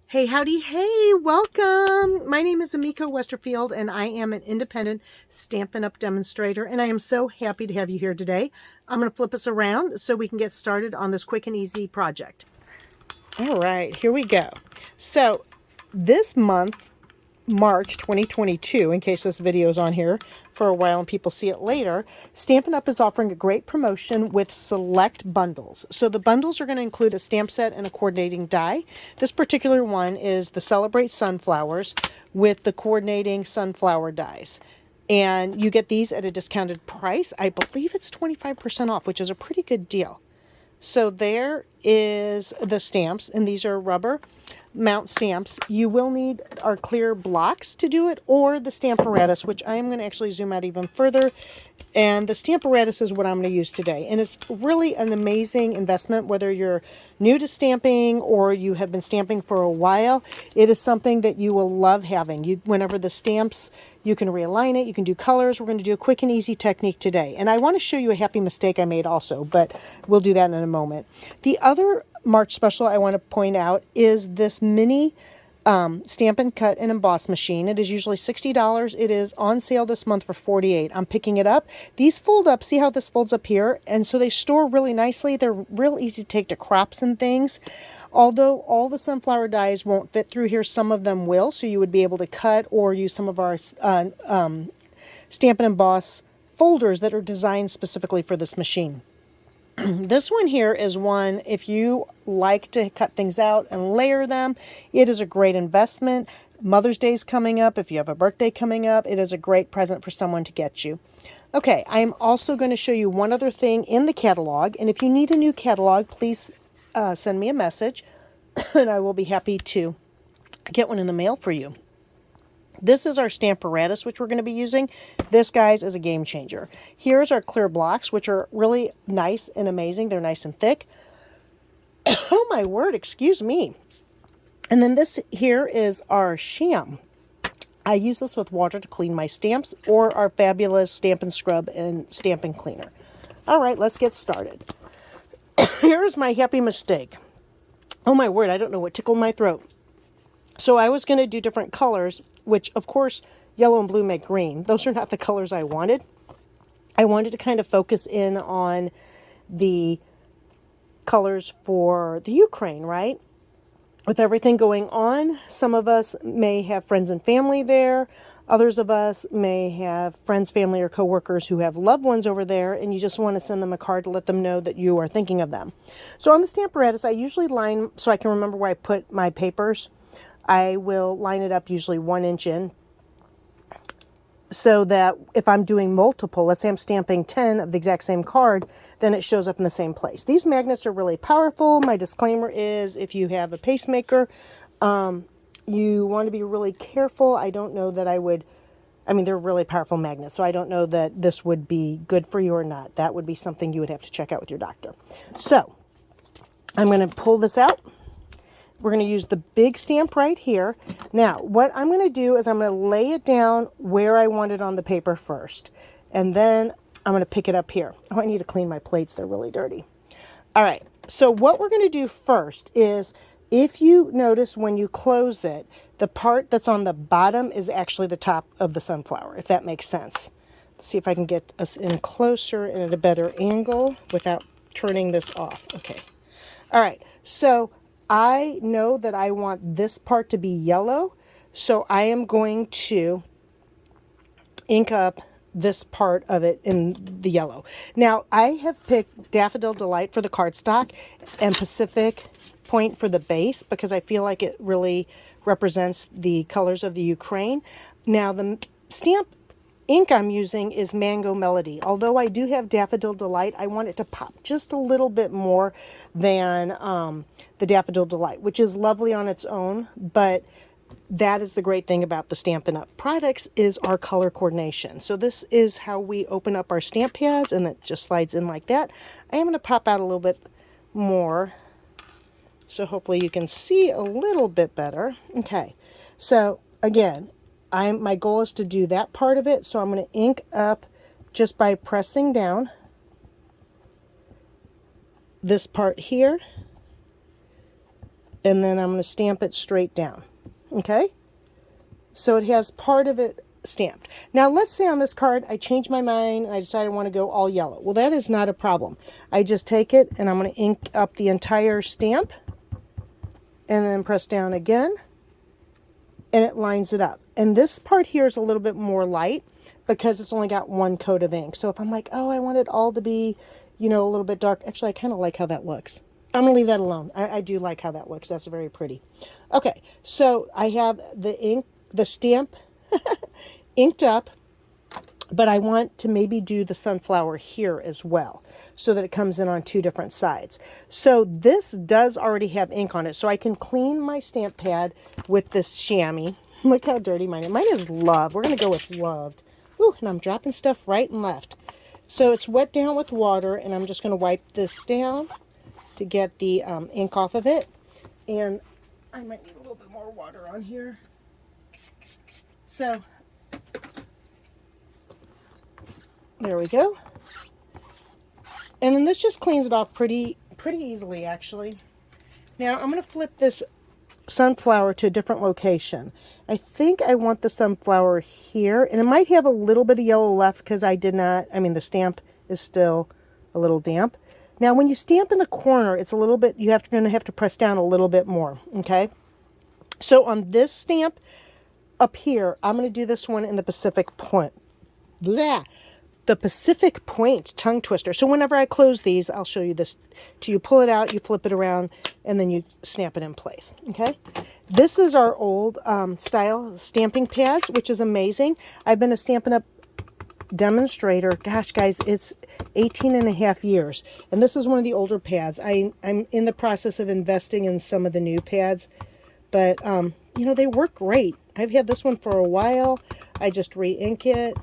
Hey, howdy, hey, welcome. My name is Emiko Westerfield, and I am an independent Stampin' Up! Demonstrator, and I am so happy to have you here today. I'm going to flip us around so we can get started on this quick and easy project. All right, here we go. So this month, March 2022, in case this video is on here for a while and people see it later, Stampin' Up! Is offering a great promotion with select bundles. So the bundles are going to include a stamp set and a coordinating die. This particular one is the Celebrate Sunflowers with the coordinating sunflower dies. And you get these at a discounted price. I believe it's 25% off, which is a pretty good deal. So there is the stamps, and these are rubber mount stamps. You will need our clear blocks to do it, or the Stamparatus, which I am going to actually zoom out even further. And the Stamparatus is what I'm going to use today. And it's really an amazing investment, whether you're new to stamping or you have been stamping for a while. It is something that you will love having. Whenever the stamps, you can realign it, you can do colors. We're going to do a quick and easy technique today. And I want to show you a happy mistake I made also, but we'll do that in a moment. The other March special I want to point out is this mini Stampin' Cut and Emboss machine. It is usually $60. It is on sale this month for $48. I'm picking it up. These fold up. See how this folds up here? And so they store really nicely. They're real easy to take to crops and things. Although all the sunflower dies won't fit through here, some of them will. So you would be able to cut or use some of our Stampin' Emboss folders that are designed specifically for this machine. This one here is one, if you like to cut things out and layer them, it is a great investment. Mother's Day is coming up. If you have a birthday coming up, it is a great present for someone to get you. Okay, I am also going to show you one other thing in the catalog. And if you need a new catalog, please send me a message and I will be happy to get one in the mail for you. This is our Stamparatus, which we're going to be using. This, guys, is a game changer. Here's our clear blocks, which are really nice and amazing. They're nice and thick. Oh, my word, excuse me. And then this here is our sham. I use this with water to clean my stamps, or our fabulous Stampin' Scrub and Stampin' Cleaner. All right, let's get started. Here's my happy mistake. Oh, my word, I don't know what tickled my throat. So I was going to do different colors, which, of course, yellow and blue make green. Those are not the colors I wanted. I wanted to kind of focus in on the colors for the Ukraine, right? With everything going on, some of us may have friends and family there. Others of us may have friends, family, or coworkers who have loved ones over there, and you just want to send them a card to let them know that you are thinking of them. So on the Stamparatus, I usually line, so I can remember where I put my papers, I will line it up usually 1 inch in, so that if I'm doing multiple, let's say I'm stamping 10 of the exact same card, then it shows up in the same place. These magnets are really powerful. My disclaimer is if you have a pacemaker, you want to be really careful. I don't know that they're really powerful magnets, so I don't know that this would be good for you or not. That would be something you would have to check out with your doctor. So I'm going to pull this out. We're going to use the big stamp right here. Now, what I'm going to do is I'm going to lay it down where I want it on the paper first. And then I'm going to pick it up here. Oh, I need to clean my plates. They're really dirty. All right. So what we're going to do first is, if you notice when you close it, the part that's on the bottom is actually the top of the sunflower, if that makes sense. Let's see if I can get us in closer and at a better angle without turning this off. Okay. All right. So I know that I want this part to be yellow, so I am going to ink up this part of it in the yellow. Now, I have picked Daffodil Delight for the cardstock and Pacific Point for the base because I feel like it really represents the colors of the Ukraine. Now, the stamp ink I'm using is Mango Melody. Although I do have Daffodil Delight, I want it to pop just a little bit more than the Daffodil Delight, which is lovely on its own, but that is the great thing about the Stampin' Up! Products is our color coordination. So this is how we open up our stamp pads, and it just slides in like that. I am going to pop out a little bit more, so hopefully you can see a little bit better. Okay, so again, my goal is to do that part of it, so I'm going to ink up just by pressing down this part here and then I'm going to stamp it straight down. Okay? So it has part of it stamped. Now let's say on this card I change my mind and I decide I want to go all yellow. Well, that is not a problem. I just take it and I'm going to ink up the entire stamp and then press down again and it lines it up. And this part here is a little bit more light because it's only got one coat of ink. So if I'm like, oh, I want it all to be, you know, a little bit dark. Actually, I kind of like how that looks. I'm going to leave that alone. I do like how that looks. That's very pretty. Okay, so I have the ink, the stamp inked up, but I want to maybe do the sunflower here as well so that it comes in on two different sides. So this does already have ink on it, so I can clean my stamp pad with this chamois. Look how dirty mine is. Mine is Love. We're going to go with Loved. Ooh, and I'm dropping stuff right and left. So it's wet down with water, and I'm just going to wipe this down to get the ink off of it. And I might need a little bit more water on here. So there we go. And then this just cleans it off pretty easily, actually. Now I'm going to flip this sunflower to a different location. I think I want the sunflower here, and it might have a little bit of yellow left because the stamp is still a little damp. Now when you stamp in the corner, it's a little bit, you're going to have to press down a little bit more, okay? So on this stamp up here, I'm going to do this one in the Pacific Point. Blah. The Pacific Point tongue twister. So whenever I close these, I'll show you this. You pull it out, you flip it around, and then you snap it in place. Okay? This is our old style stamping pads, which is amazing. I've been a Stampin' Up! Demonstrator. Gosh, guys, it's 18.5 years. And this is one of the older pads. I'm in the process of investing in some of the new pads. But, you know, they work great. I've had this one for a while. I just re-ink it.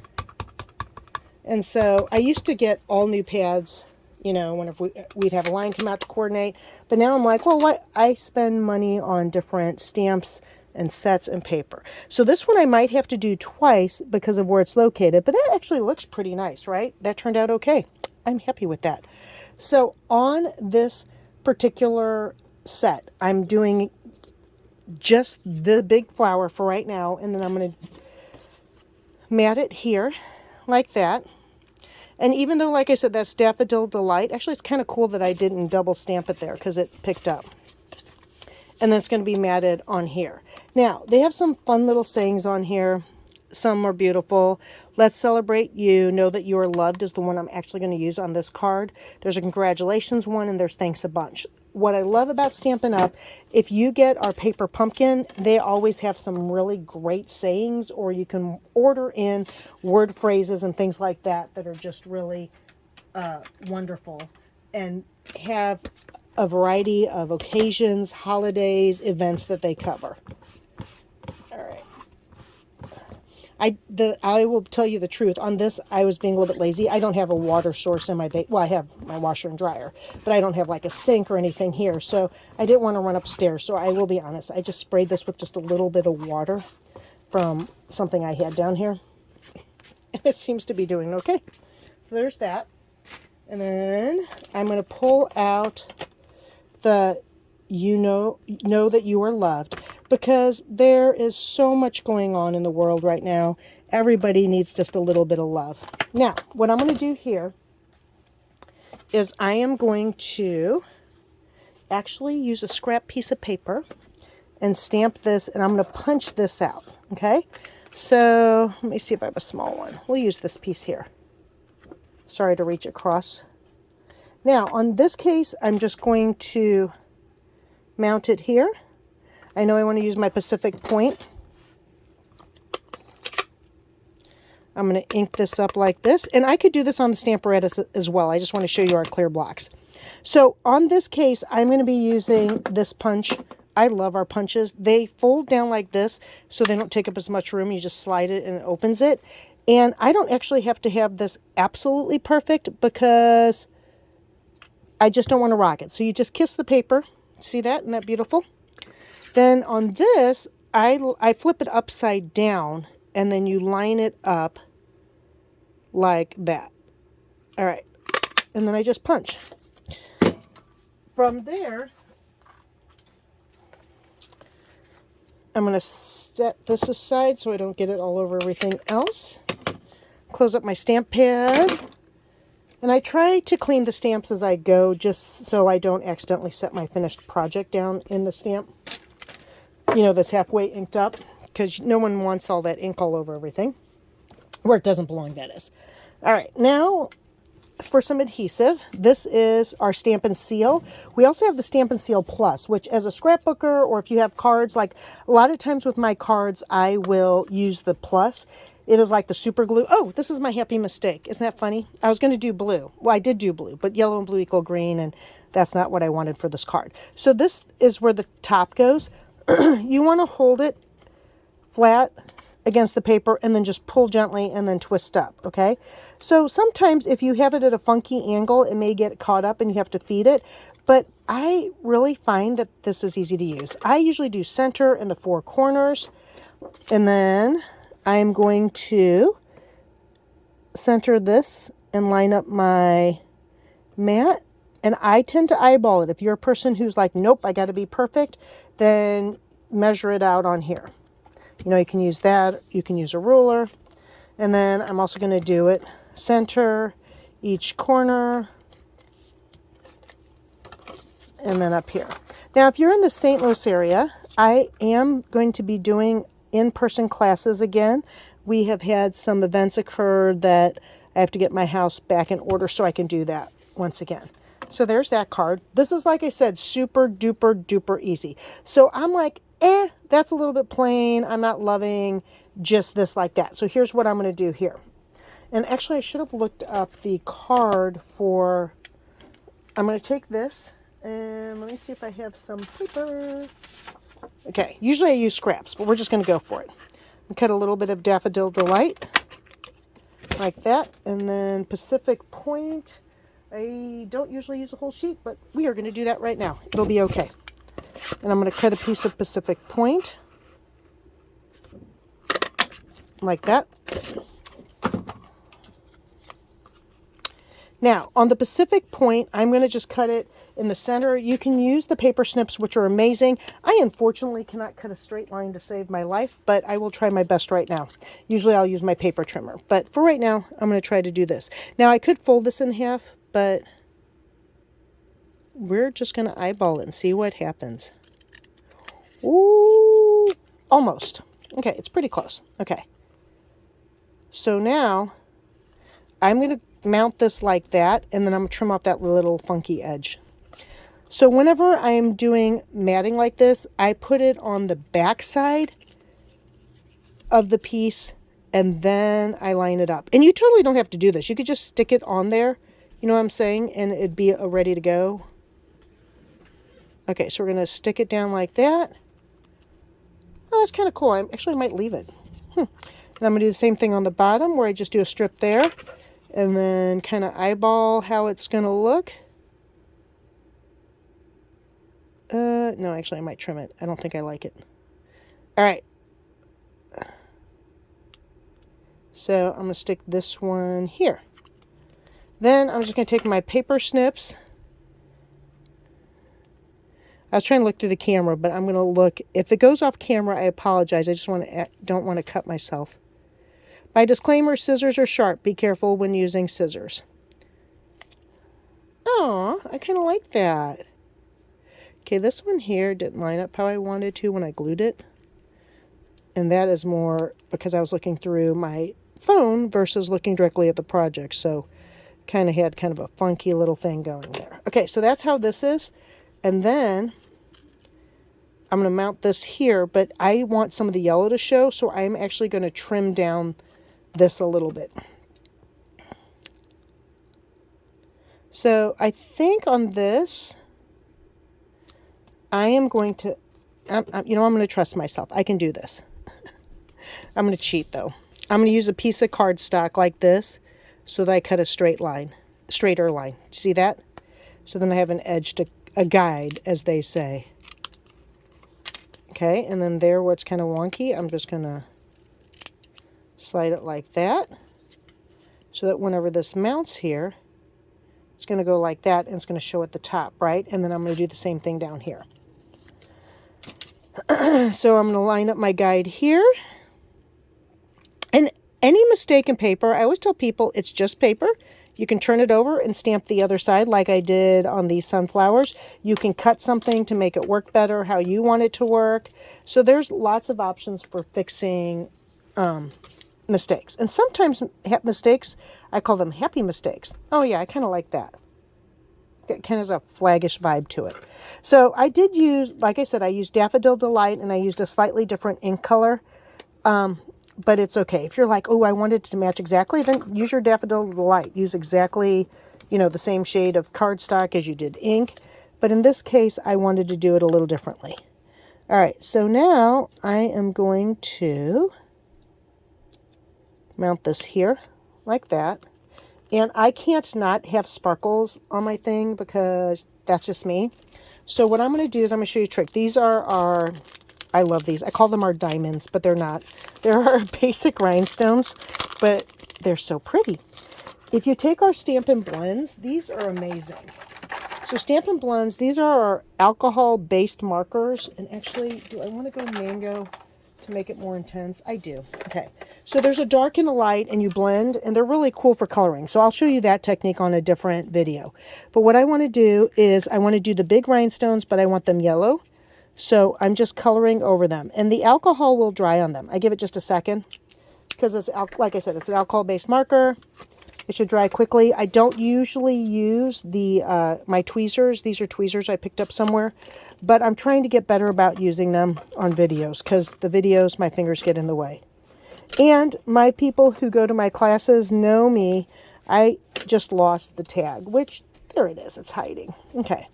And so I used to get all new pads, you know, whenever we'd have a line come out to coordinate. But now I'm like, well, what? I spend money on different stamps and sets and paper. So this one I might have to do twice because of where it's located. But that actually looks pretty nice, right? That turned out okay. I'm happy with that. So on this particular set, I'm doing just the big flower for right now. And then I'm going to mat it here like that. And even though, like I said, that's Daffodil Delight, actually it's kind of cool that I didn't double stamp it there because it picked up. And then it's going to be matted on here. Now, they have some fun little sayings on here. Some are beautiful. Let's celebrate you. Know that you are loved is the one I'm actually going to use on this card. There's a congratulations one and there's thanks a bunch. What I love about Stampin' Up, if you get our paper pumpkin, they always have some really great sayings, or you can order in word phrases and things like that that are just really wonderful and have a variety of occasions, holidays, events that they cover. All right. I will tell you the truth. On this, I was being a little bit lazy. I don't have a water source in my well, I have my washer and dryer, but I don't have like a sink or anything here. So I didn't want to run upstairs. So I will be honest. I just sprayed this with just a little bit of water from something I had down here. And it seems to be doing okay. So there's that. And then I'm going to pull out the you know that you are loved, because there is so much going on in the world right now. Everybody needs just a little bit of love. Now, what I'm going to do here is I am going to actually use a scrap piece of paper and stamp this, and I'm going to punch this out, okay? So let me see if I have a small one. We'll use this piece here. Sorry to reach across. Now, on this case, I'm just going to mount it here. I know I want to use my Pacific Point. I'm going to ink this up like this. And I could do this on the Stamparatus as well. I just want to show you our clear blocks. So on this case, I'm going to be using this punch. I love our punches. They fold down like this so they don't take up as much room. You just slide it and it opens it. And I don't actually have to have this absolutely perfect because I just don't want to rock it. So you just kiss the paper. See that? Isn't that beautiful? Then on this, I flip it upside down, and then you line it up like that. All right. And then I just punch. From there, I'm going to set this aside so I don't get it all over everything else. Close up my stamp pad. And I try to clean the stamps as I go just so I don't accidentally set my finished project down in the stamp. You know, that's halfway inked up, because no one wants all that ink all over everything. Where it doesn't belong, that is. All right, now for some adhesive. This is our Stampin' Seal. We also have the Stampin' Seal Plus, which as a scrapbooker, or if you have cards, like a lot of times with my cards, I will use the Plus. It is like the super glue. Oh, this is my happy mistake. Isn't that funny? I was going to do blue. Well, I did do blue, but yellow and blue equal green, and that's not what I wanted for this card. So this is where the top goes. You want to hold it flat against the paper and then just pull gently and then twist up, okay? So sometimes if you have it at a funky angle, it may get caught up and you have to feed it, but I really find that this is easy to use. I usually do center and the four corners, and then I'm going to center this and line up my mat, and I tend to eyeball it. If you're a person who's like, nope, I got to be perfect, then measure it out on here. You know, you can use that. You can use a ruler. And then I'm also going to do it center, each corner, and then up here. Now, if you're in the St. Louis area, I am going to be doing in-person classes again. We have had some events occur that I have to get my house back in order so I can do that once again. So there's that card. This is, like I said, super duper duper easy. So I'm like, that's a little bit plain. I'm not loving just this like that. So here's what I'm going to do here. And actually, I should have looked up the card for, I'm going to take this and let me see if I have some paper. Okay, usually I use scraps, but we're just going to go for it. And cut a little bit of Daffodil Delight like that. And then Pacific Point. I don't usually use a whole sheet, but we are going to do that right now. It'll be okay. And I'm going to cut a piece of Pacific Point like that. Now, on the Pacific Point, I'm going to just cut it in the center. You can use the paper snips, which are amazing. I unfortunately cannot cut a straight line to save my life, but I will try my best right now. Usually I'll use my paper trimmer, but for right now, I'm going to try to do this. Now, I could fold this in half, but we're just going to eyeball it and see what happens. Ooh, almost. Okay, it's pretty close. Okay. So now I'm going to mount this like that, and then I'm going to trim off that little funky edge. So whenever I'm doing matting like this, I put it on the back side of the piece, and then I line it up. And you totally don't have to do this. You could just stick it on there, you know what I'm saying, and it'd be ready to go. Okay, so we're going to stick it down like that. Oh, that's kind of cool. I actually might leave it. And I'm going to do the same thing on the bottom, where I just do a strip there, and then kind of eyeball how it's going to look. No, actually, I might trim it. I don't think I like it. All right. So I'm going to stick this one here. Then I'm just going to take my paper snips. I was trying to look through the camera, but I'm going to look. If it goes off camera, I apologize. I just don't want to cut myself. My disclaimer, scissors are sharp. Be careful when using scissors. Oh, I kind of like that. Okay, this one here didn't line up how I wanted to when I glued it. And that is more because I was looking through my phone versus looking directly at the project. So kind of had kind of a funky little thing going there. Okay, so that's how this is. And then I'm going to mount this here, but I want some of the yellow to show, so I'm actually going to trim down this a little bit. So I think on this, I am going to, I'm going to trust myself. I can do this. I'm going to cheat, though. I'm going to use a piece of cardstock like this so that I cut a straighter line. See that? So then I have an edge to, a guide, as they say. Okay, and then there where it's kind of wonky, I'm just going to slide it like that, so that whenever this mounts here, it's going to go like that, and it's going to show at the top, right? And then I'm going to do the same thing down here. So I'm going to line up my guide here. And any mistake in paper, I always tell people it's just paper. You can turn it over and stamp the other side like I did on these sunflowers. You can cut something to make it work better, how you want it to work. So there's lots of options for fixing mistakes. And sometimes mistakes, I call them happy mistakes. Oh yeah, I kind of like that. It kind of has a flaggish vibe to it. So I did use, like I said, I used Daffodil Delight and I used a slightly different ink color. But it's okay. If you're like, oh, I wanted it to match exactly, then use your Daffodil Delight. Use exactly, the same shade of cardstock as you did ink. But in this case, I wanted to do it a little differently. All right, so now I am going to mount this here like that. And I can't not have sparkles on my thing because that's just me. So what I'm going to do is I'm going to show you a trick. These are our, I love these. I call them our diamonds, but they're not. They're our basic rhinestones, but they're so pretty. If you take our Stampin' blends, these are amazing. So Stampin' blends, these are our alcohol-based markers. And actually, do I want to go mango to make it more intense? I do. Okay. So there's a dark and a light, and you blend, and they're really cool for coloring. So I'll show you that technique on a different video. But what I want to do is I want to do the big rhinestones, but I want them yellow. So I'm just coloring over them. And the alcohol will dry on them. I give it just a second because it's, like I said, it's an alcohol-based marker. It should dry quickly. I don't usually use the my tweezers. These are tweezers I picked up somewhere. But I'm trying to get better about using them on videos because the videos, my fingers get in the way. And my people who go to my classes know me. I just lost the tag, which, there it is. It's hiding. Okay.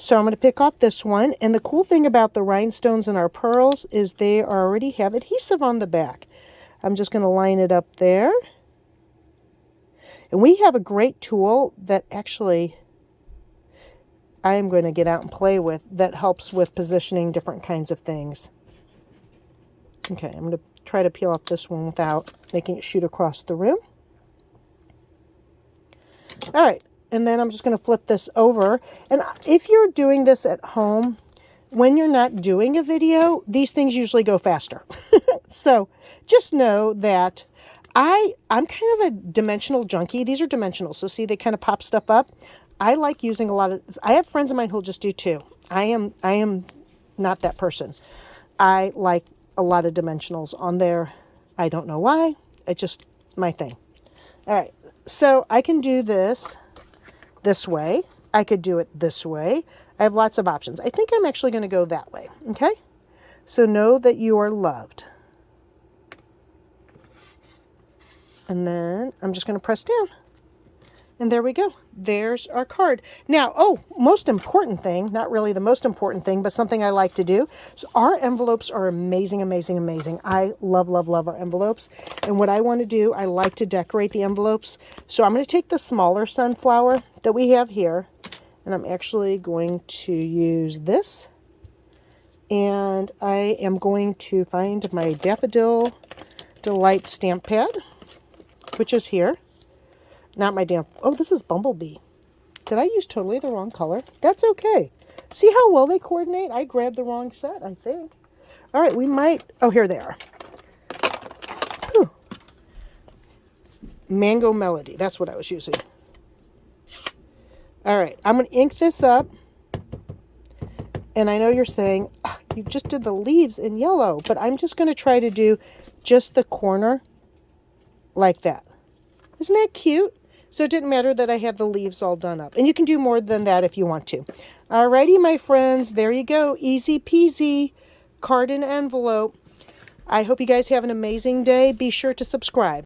So I'm going to pick off this one. And the cool thing about the rhinestones and our pearls is they already have adhesive on the back. I'm just going to line it up there. And we have a great tool that actually I am going to get out and play with that helps with positioning different kinds of things. Okay, I'm going to try to peel off this one without making it shoot across the room. All right, and then I'm just going to flip this over. And if you're doing this at home, when you're not doing a video, these things usually go faster. So just know that I'm kind of a dimensional junkie. These are dimensional, so see, they kind of pop stuff up. I like using a lot of, I have friends of mine who'll just do two. I am not that person. I like a lot of dimensionals on there. I don't know why. It's just my thing. All right, so I can do this way. I could do it this way. I have lots of options. I think I'm actually going to go that way, okay? So know that you are loved. And then I'm just going to press down. And there we go. There's our card. Now, oh, most important thing, not really the most important thing, but something I like to do. So our envelopes are amazing, amazing, amazing. I love, love, love our envelopes. And what I want to do, I like to decorate the envelopes. So I'm going to take the smaller sunflower that we have here, and I'm actually going to use this. And I am going to find my Daffodil Delight stamp pad, which is here. Not my damn... Oh, this is Bumblebee. Did I use totally the wrong color? That's okay. See how well they coordinate? I grabbed the wrong set, I think. All right, we might... Oh, here they are. Whew. Mango Melody. That's what I was using. All right, I'm going to ink this up. And I know you're saying, oh, you just did the leaves in yellow. But I'm just going to try to do just the corner like that. Isn't that cute? So it didn't matter that I had the leaves all done up. And you can do more than that if you want to. Alrighty, my friends. There you go. Easy peasy. Card and envelope. I hope you guys have an amazing day. Be sure to subscribe.